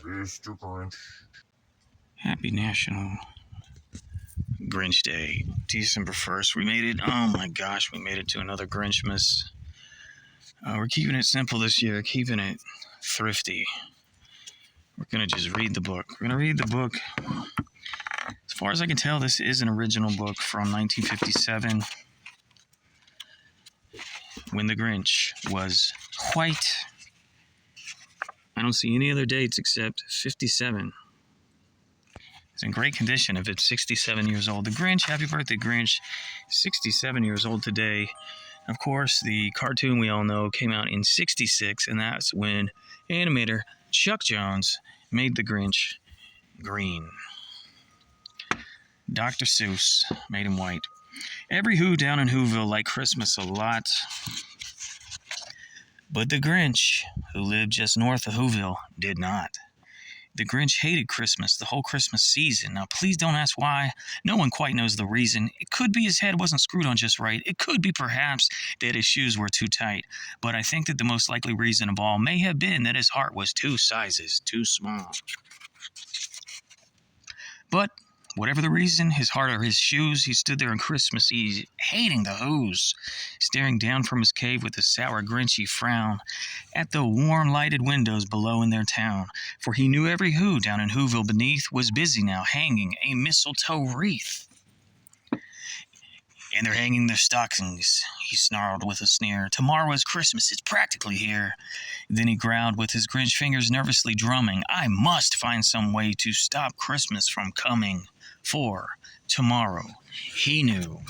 Mr. Grinch. Happy National Grinch Day, December 1st. We made it. Oh my gosh, we made it to another Grinchmas. We're keeping it simple this year, keeping it thrifty. We're going to just read the book. We're going to read the book. As far as I can tell, this is an original book from 1957 when the Grinch was white. I don't see any other dates except 57. It's in great condition if it's 67 years old. The Grinch, happy birthday, Grinch, 67 years old today. Of course, the cartoon we all know came out in 66, and that's when animator Chuck Jones made the Grinch green. Dr. Seuss made him white. Every Who down in Whoville liked Christmas a lot, but the Grinch, who lived just north of Whoville, did not. The Grinch hated Christmas the whole Christmas season. Now, please don't ask why. No one quite knows the reason. It could be his head wasn't screwed on just right. It could be perhaps that his shoes were too tight. But I think that the most likely reason of all may have been that his heart was 2 sizes too small. But whatever the reason, his heart or his shoes, he stood there on Christmas Eve, hating the Who's, staring down from his cave with a sour, grinchy frown at the warm, lighted windows below in their town. For he knew every Who down in Whoville beneath was busy now hanging a mistletoe wreath. And they're hanging their stockings, he snarled with a sneer. Tomorrow is Christmas, it's practically here. Then he growled with his Grinch fingers nervously drumming. I must find some way to stop Christmas from coming. For tomorrow, he knew.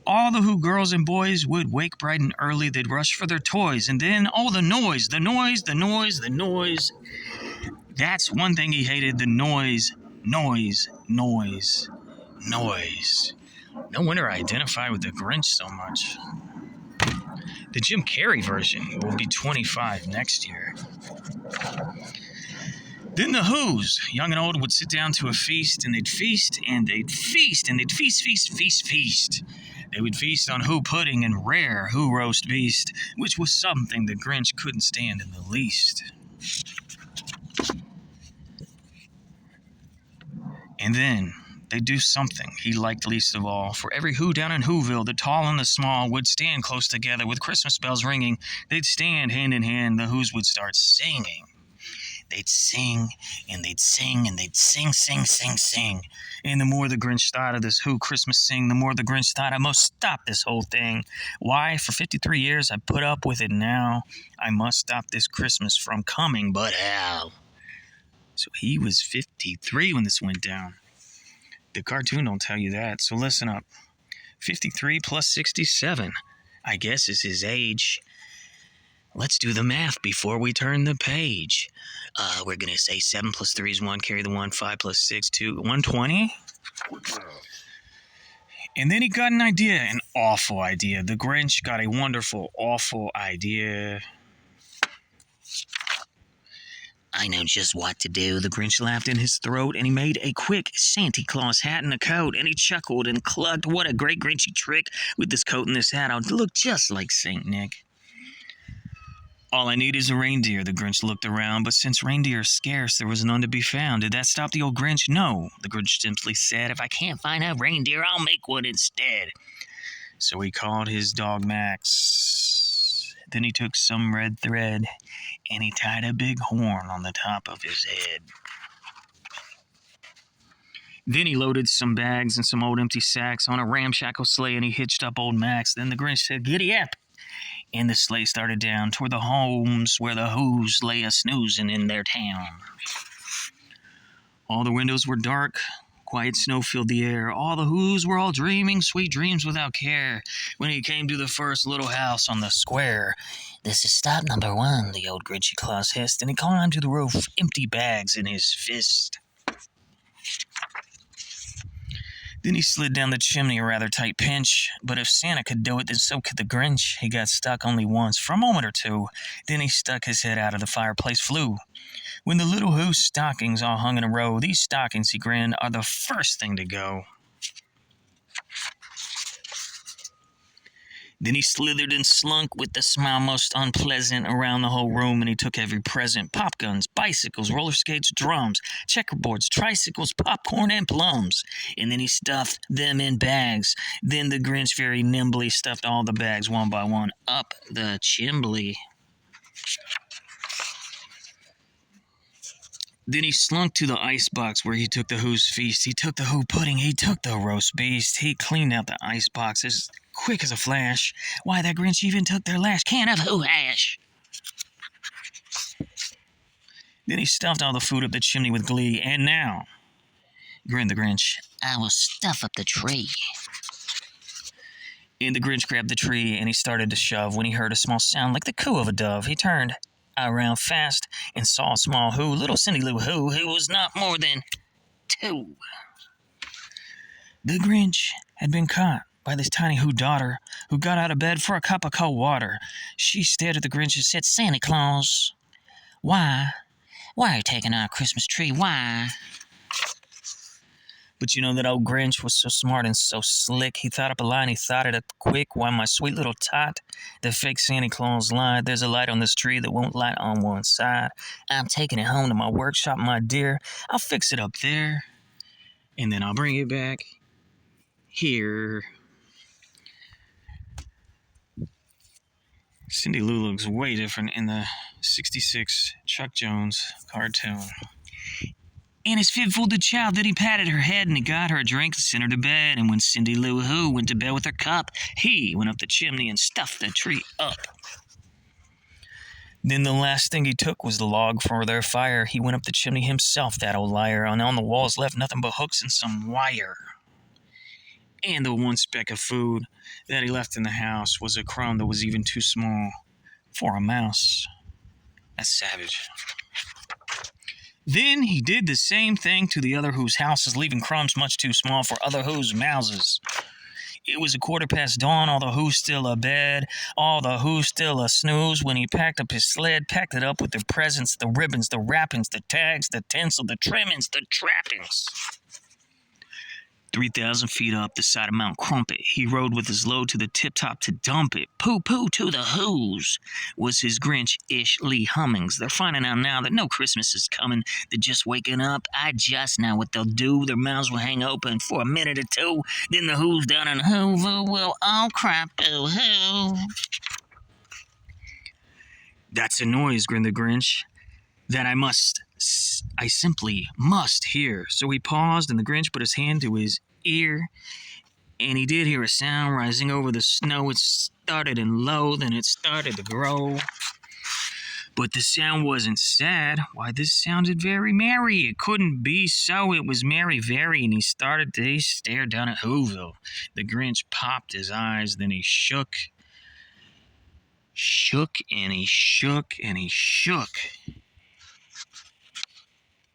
All the Who girls and boys would wake bright and early. They'd rush for their toys. And then, oh, the noise, the noise, the noise, the noise. That's one thing he hated, the noise, noise, noise, noise. No wonder I identify with the Grinch so much. The Jim Carrey version will be 25 next year. Then the Who's, young and old, would sit down to a feast, and they'd feast, and they'd feast, and they'd feast, feast, feast, feast. They would feast on Who pudding and rare Who roast beast, which was something the Grinch couldn't stand in the least. And then they'd do something he liked least of all. For every Who down in Whoville, the tall and the small, would stand close together with Christmas bells ringing. They'd stand hand in hand. The Who's would start singing. They'd sing, and they'd sing, and they'd sing, sing, sing, sing. And the more the Grinch thought of this Who Christmas sing, the more the Grinch thought, I must stop this whole thing. Why? For 53 years I've put up with it now. I must stop this Christmas from coming, but how? So he was 53 when this went down. The cartoon don't tell you that, so listen up. 53 plus 67, I guess is his age. Let's do the math before we turn the page. We're going to say 7 plus 3 is 1, carry the 1, 5 plus 6, 2, 120. And then he got an idea, an awful idea. The Grinch got a wonderful, awful idea. I know just what to do. The Grinch laughed in his throat, and he made a quick Santa Claus hat and a coat, and he chuckled and clucked. What a great Grinchy trick. With this coat and this hat, I'll look just like Saint Nick. All I need is a reindeer. The Grinch looked around, but since reindeer are scarce, there was none to be found. Did that stop the old Grinch? No, the Grinch simply said, if I can't find a reindeer, I'll make one instead. So he called his dog Max. Then he took some red thread, and he tied a big horn on the top of his head. Then he loaded some bags and some old empty sacks on a ramshackle sleigh, and he hitched up old Max. Then the Grinch said, giddy up! And the sleigh started down toward the homes where the Who's lay a-snoozing in their town. All the windows were dark. Quiet snow filled the air. All the Who's were all dreaming sweet dreams without care. When he came to the first little house on the square, this is stop number 1, the old Grinchy Claus hissed, and he climbed to the roof, empty bags in his fist. Then he slid down the chimney, a rather tight pinch. But if Santa could do it, then so could the Grinch. He got stuck only once, for a moment or two. Then he stuck his head out of the fireplace flue. When the little Who's stockings all hung in a row, these stockings, he grinned, are the first thing to go. Then he slithered and slunk with the smile most unpleasant around the whole room, and he took every present: pop guns, bicycles, roller skates, drums, checkerboards, tricycles, popcorn, and plums. And then he stuffed them in bags. Then the Grinch very nimbly stuffed all the bags one by one up the chimbley. Then he slunk to the icebox where he took the Who's feast. He took the Who pudding, he took the roast beast. He cleaned out the icebox as quick as a flash. Why, that Grinch even took their last can of Who hash. Then he stuffed all the food up the chimney with glee. And now, grinned the Grinch, I will stuff up the tree. And the Grinch grabbed the tree and he started to shove when he heard a small sound like the coo of a dove. He turned around fast and saw a small Who, little Cindy Lou Who was not more than 2. The Grinch had been caught by this tiny Who daughter who got out of bed for a cup of cold water. She stared at the Grinch and said, Santa Claus, why are you taking our Christmas tree? Why? But you know that old Grinch was so smart and so slick. He thought up a lie and he thought it up quick. Why, my sweet little tot, the fake Santa Claus lied. There's a light on this tree that won't light on one side. I'm taking it home to my workshop, my dear. I'll fix it up there, and then I'll bring it back here. Cindy Lou looks way different in the 66 Chuck Jones cartoon. And as fit fooled the child, that he patted her head and he got her a drink and sent her to bed. And when Cindy Lou Who went to bed with her cup, he went up the chimney and stuffed the tree up. Then the last thing he took was the log for their fire. He went up the chimney himself, that old liar, and on the walls left nothing but hooks and some wire. And the one speck of food that he left in the house was a crumb that was even too small for a mouse. That's savage. Then he did the same thing to the other Who's houses, leaving crumbs much too small for other Who's mouses. It was 15:15 dawn, all the Who's still abed, all the Who's still a snooze, when he packed up his sled, packed it up with the presents, the ribbons, the wrappings, the tags, the tinsel, the trimmings, the trappings. 3,000 feet up the side of Mount Crumpet, he rode with his load to the tip-top to dump it. Pooh-pooh to the Who's was his Grinch-ish Lee hummings. They're finding out now that no Christmas is coming. They're just waking up. I just know what they'll do. Their mouths will hang open for a minute or two. Then the Who's down in Whoville will all cry boo-hoo. That's a noise, grinned the Grinch, that I simply must hear. So he paused, and the Grinch put his hand to his ear, and he did hear a sound rising over the snow. It started in low, then it started to grow. But the sound wasn't sad. Why, this sounded very merry. It couldn't be so. It was merry very, and he stared down at Whoville. The Grinch popped his eyes, then he shook, and he shook, and he shook.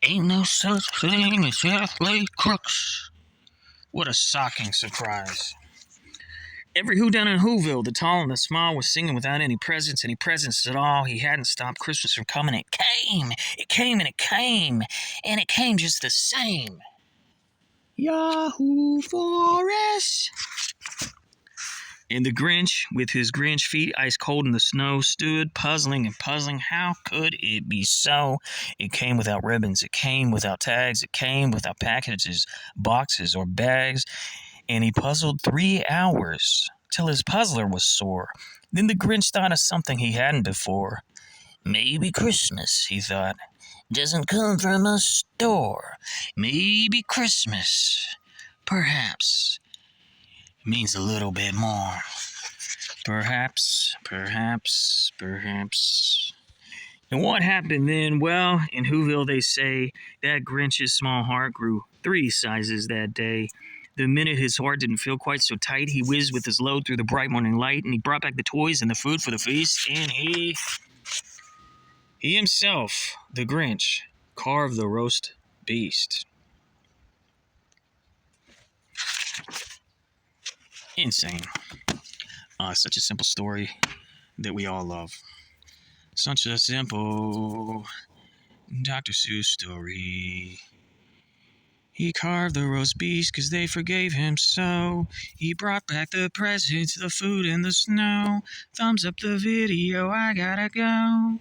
Ain't no such thing as half-laid crooks. What a shocking surprise. Every Who down in Whoville, the tall and the small, was singing without any presents at all. He hadn't stopped Christmas from coming. It came, and it came, and it came just the same. Yahoo Forest! And the Grinch, with his Grinch feet ice cold in the snow, stood puzzling and puzzling. How could it be so? It came without ribbons. It came without tags. It came without packages, boxes, or bags. And he puzzled 3 hours till his puzzler was sore. Then the Grinch thought of something he hadn't before. Maybe Christmas, he thought, doesn't come from a store. Maybe Christmas, perhaps, means a little bit more. Perhaps. And what happened then? Well, in Whoville they say that Grinch's small heart grew 3 sizes that day. The minute his heart didn't feel quite so tight, he whizzed with his load through the bright morning light, and he brought back the toys and the food for the feast, and he himself, the Grinch, carved the roast beast. Insane. Such a simple story that we all love. Such a simple Dr. Seuss story. He carved the roast beast 'cause they forgave him so. He brought back the presents, the food, and the snow. Thumbs up the video, I gotta go.